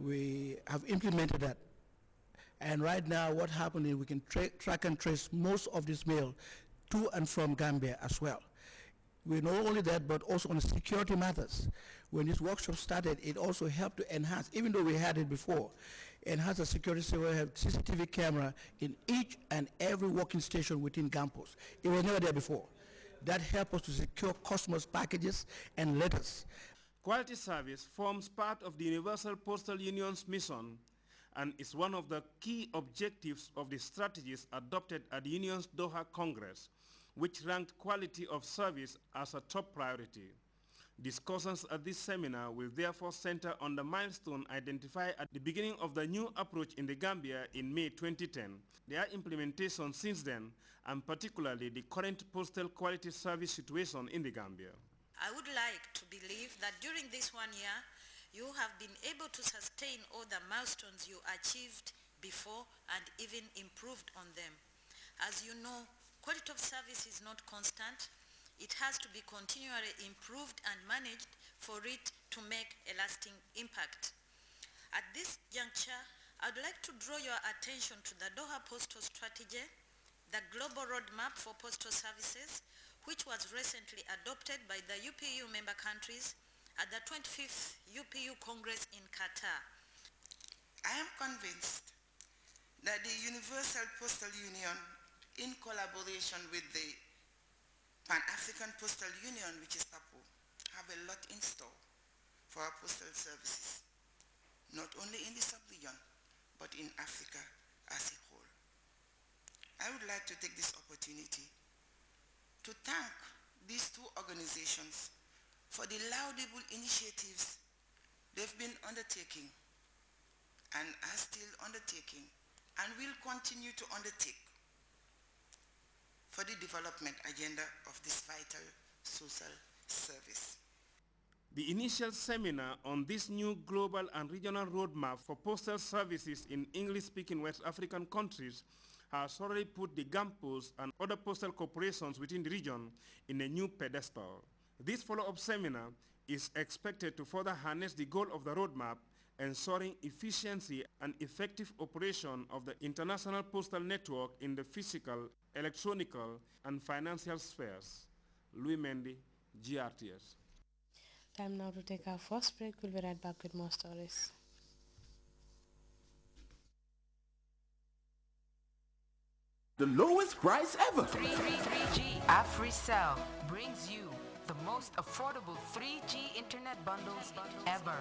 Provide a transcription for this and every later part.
We have implemented that. And right now what happened is we can track and trace most of this mail to and from Gambia as well. We not only that, but also on the security matters. When this workshop started, it also helped to enhance, even though we had it before, enhance the security so we have CCTV camera in each and every working station within Gampos. It was never there before. That helped us to secure customers' packages and letters. Quality service forms part of the Universal Postal Union's mission and is one of the key objectives of the strategies adopted at the Union's Doha Congress, which ranked quality of service as a top priority. Discussions at this seminar will therefore center on the milestone identified at the beginning of the new approach in the Gambia in May 2010, their implementation since then, and particularly the current postal quality service situation in the Gambia. I would like to believe that during this 1 year, you have been able to sustain all the milestones you achieved before and even improved on them. As you know, quality of service is not constant. It has to be continually improved and managed for it to make a lasting impact. At this juncture, I'd like to draw your attention to the Doha Postal Strategy, the Global Roadmap for Postal Services, which was recently adopted by the UPU member countries at the 25th UPU Congress in Qatar. I am convinced that the Universal Postal Union, in collaboration with the Pan-African Postal Union, which is PAPO, have a lot in store for our postal services, not only in the sub-region, but in Africa as a whole. I would like to take this opportunity to thank these two organizations for the laudable initiatives they've been undertaking and are still undertaking and will continue to undertake for the development agenda of this vital social service. The initial seminar on this new global and regional roadmap for postal services in English-speaking West African countries has already put the Gampos and other postal corporations within the region in a new pedestal. This follow-up seminar is expected to further harness the goal of the roadmap, ensuring efficiency and effective operation of the international postal network in the physical, electronic, and financial spheres. Louis Mendy, GRTS. Time now to take our first break. We'll be right back with more stories. The lowest price ever. 3G AfriCell brings you the most affordable 3G internet bundles ever.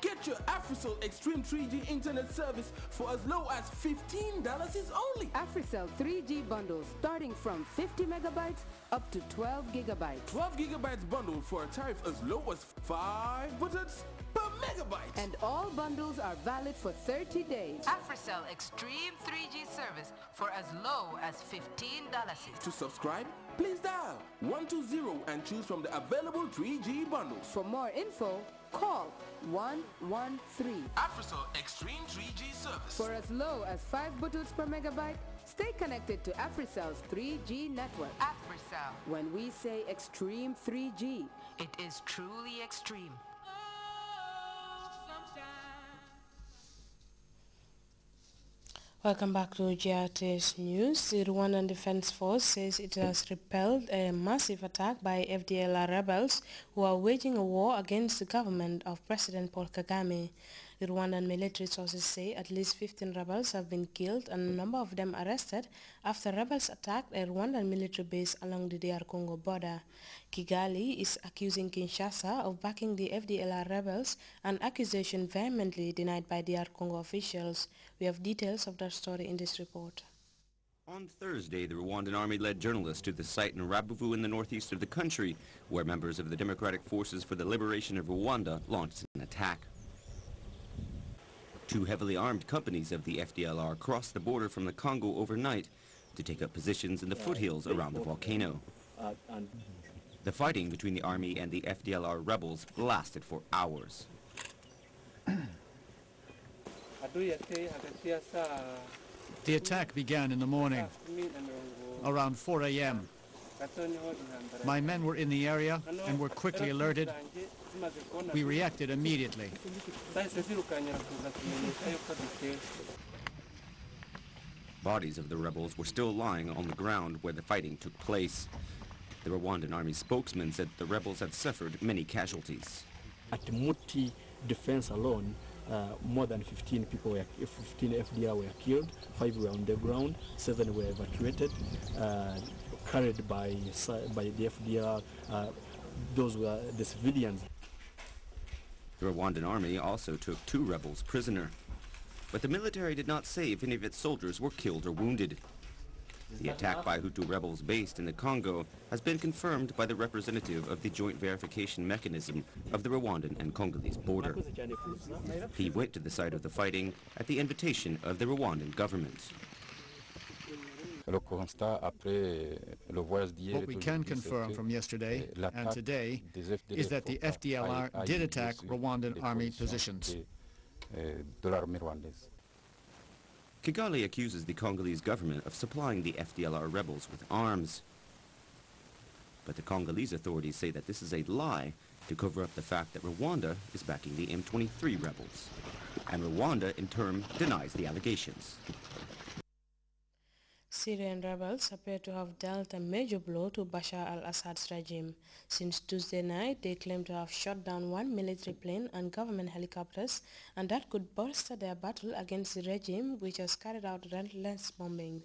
Get your AfriCell Extreme 3G internet service for as low as $15 is only. AfriCell 3G bundles starting from 50 megabytes up to 12 gigabytes. 12 gigabytes bundle for a tariff as low as 5 buttons per megabyte. And all bundles are valid for 30 days. AfriCell Extreme 3G service for as low as $15. To subscribe, please dial 120 and choose from the available 3G bundles. For more info, call 113. AfriCell Extreme 3G service. For as low as 5 buttons per megabyte, stay connected to AfriCell's 3G network. AfriCell. When we say Extreme 3G, it is truly extreme. Welcome back to GRTS News. The Rwandan Defense Force says it has repelled a massive attack by FDLR rebels who are waging a war against the government of President Paul Kagame. The Rwandan military sources say at least 15 rebels have been killed and a number of them arrested after rebels attacked a Rwandan military base along the DR Congo border. Kigali is accusing Kinshasa of backing the FDLR rebels, an accusation vehemently denied by DR Congo officials. We have details of that story in this report. On Thursday, the Rwandan army led journalists to the site in Rabuvu in the northeast of the country, where members of the Democratic Forces for the Liberation of Rwanda launched an attack. Two heavily armed companies of the FDLR crossed the border from the Congo overnight to take up positions in the foothills around the volcano. The fighting between the army and the FDLR rebels lasted for hours. The attack began in the morning, around 4 a.m. My men were in the area and were quickly alerted We reacted immediately. Bodies of the rebels were still lying on the ground where the fighting took place. The Rwandan army spokesman said the rebels had suffered many casualties. At Muti defense alone, more than 15 FDR were killed, 5 were on the ground, 7 were evacuated, carried by the FDR. Those were the civilians. The Rwandan army also took 2 rebels prisoner. But the military did not say if any of its soldiers were killed or wounded. The attack by Hutu rebels based in the Congo has been confirmed by the representative of the Joint Verification Mechanism of the Rwandan and Congolese border. He went to the site of the fighting at the invitation of the Rwandan government. What we can confirm from yesterday and today is that the FDLR did attack Rwandan army positions. Kigali accuses the Congolese government of supplying the FDLR rebels with arms. But the Congolese authorities say that this is a lie to cover up the fact that Rwanda is backing the M23 rebels. And Rwanda, in turn, denies the allegations. Syrian rebels appear to have dealt a major blow to Bashar al-Assad's regime. Since Tuesday night, they claim to have shot down 1 military plane and government helicopters, and that could bolster their battle against the regime, which has carried out relentless bombing.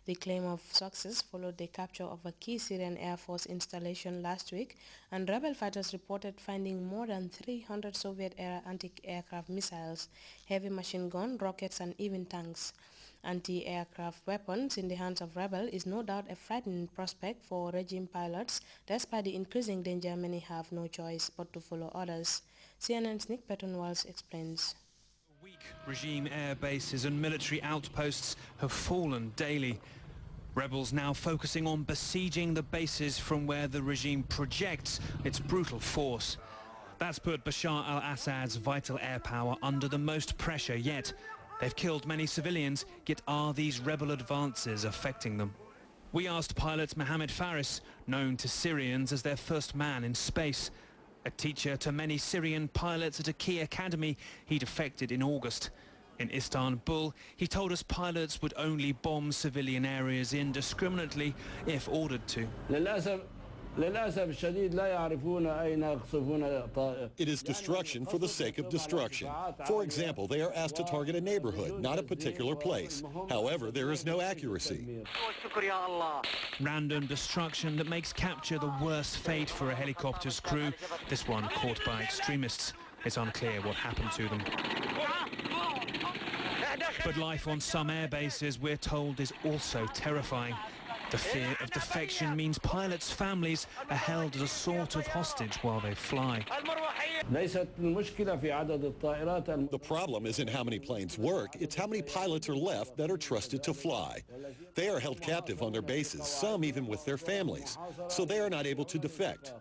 The claim of success followed the capture of a key Syrian Air Force installation last week, and rebel fighters reported finding more than 300 Soviet-era anti-aircraft missiles, heavy machine gun, rockets, and even tanks. Anti-aircraft weapons in the hands of rebels is no doubt a frightening prospect for regime pilots. Despite the increasing danger, many have no choice but to follow orders. CNN's Nick Petton-Walls explains. Weak regime air bases and military outposts have fallen daily. Rebels now focusing on besieging the bases from where the regime projects its brutal force. That's put Bashar al-Assad's vital air power under the most pressure yet. They've killed many civilians, yet are these rebel advances affecting them? We asked pilot Mohammed Faris, known to Syrians as their first man in space. A teacher to many Syrian pilots at a key academy he defected in August. In Istanbul, he told us pilots would only bomb civilian areas indiscriminately if ordered to. It is destruction for the sake of destruction. For example, they are asked to target a neighborhood, not a particular place. However, there is no accuracy. Random destruction that makes capture the worst fate for a helicopter's crew, this one caught by extremists. It's unclear what happened to them. But life on some air bases, we're told, is also terrifying. The fear of defection means pilots' families are held as a sort of hostage while they fly. The problem isn't how many planes work, it's how many pilots are left that are trusted to fly. They are held captive on their bases, some even with their families, so they are not able to defect.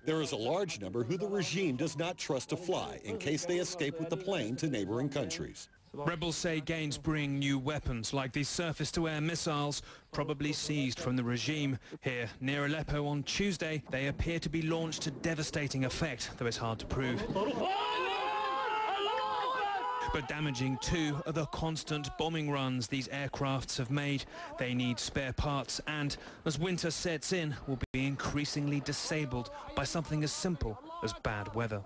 There is a large number who the regime does not trust to fly in case they escape with the plane to neighboring countries. Rebels say gains bring new weapons, like these surface-to-air missiles, probably seized from the regime. Here, near Aleppo on Tuesday, they appear to be launched to devastating effect, though it's hard to prove. But damaging too are the constant bombing runs these aircrafts have made. They need spare parts and, as winter sets in, will be increasingly disabled by something as simple as bad weather.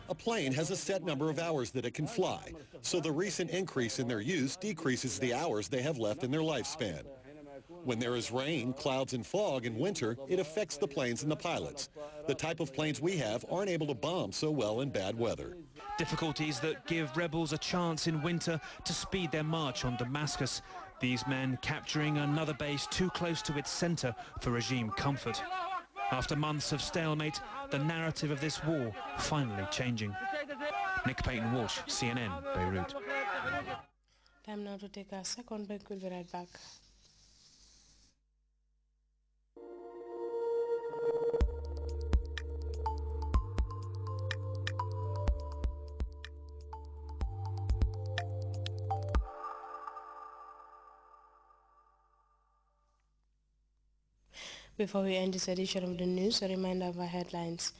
A plane has a set number of hours that it can fly, so the recent increase in their use decreases the hours they have left in their lifespan. When there is rain, clouds, and fog in winter, it affects the planes and the pilots. The type of planes we have aren't able to bomb so well in bad weather. Difficulties that give rebels a chance in winter to speed their march on Damascus. These men capturing another base too close to its center for regime comfort. After months of stalemate, the narrative of this war finally changing. Nick Payton-Walsh, CNN, Beirut. Time now to take a second break. We'll be right back. Before we end this edition of the news, a reminder of our headlines.